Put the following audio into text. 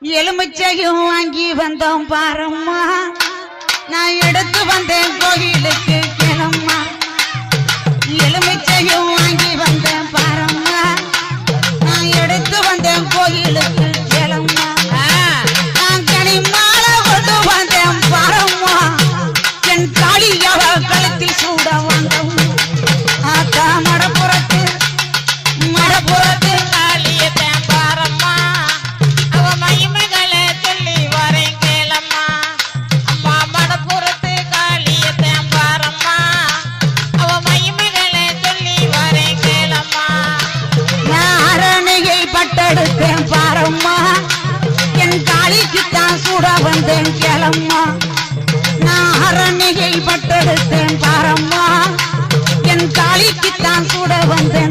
எலுமிச்சையும் வாங்கி வந்தோம் பாரம்மா, நான் எடுத்து வந்தேன் கோயிலுக்கு கிளம்மா. எலுமிச்சையும் வாங்கி வந்தேன் பாரம்மா, நான் எடுத்து வந்தேன் கோயிலுக்கு கிளம்மா. நான் கனிமாலை கொண்டு வந்தேன் பாரம்மா, என் காளியாவ கழுத்தில் சூட வந்தோம். ஆத்தா மடப்புறத்து மடப்புறத்து காளியத்தேன் பாரம்மா, அவ மகிமைகளை சொல்லி வரேன் கேளம்மா. அம்மா மடப்புறத்து காளியத்தேன் பாரம்மா, அவ மகிமைகளை சொல்லி வரேன் கேளம்மா. நான் அரணையை பட்டெடுத்தேன் பாரம்மா, என் காளிக்குத்தான் சூட வந்தேன் கேளம்மா. நான் அரணையை பட்டெடுத்தேன் பாரம்மா, என் காளிக்குத்தான் சூட வந்தேன்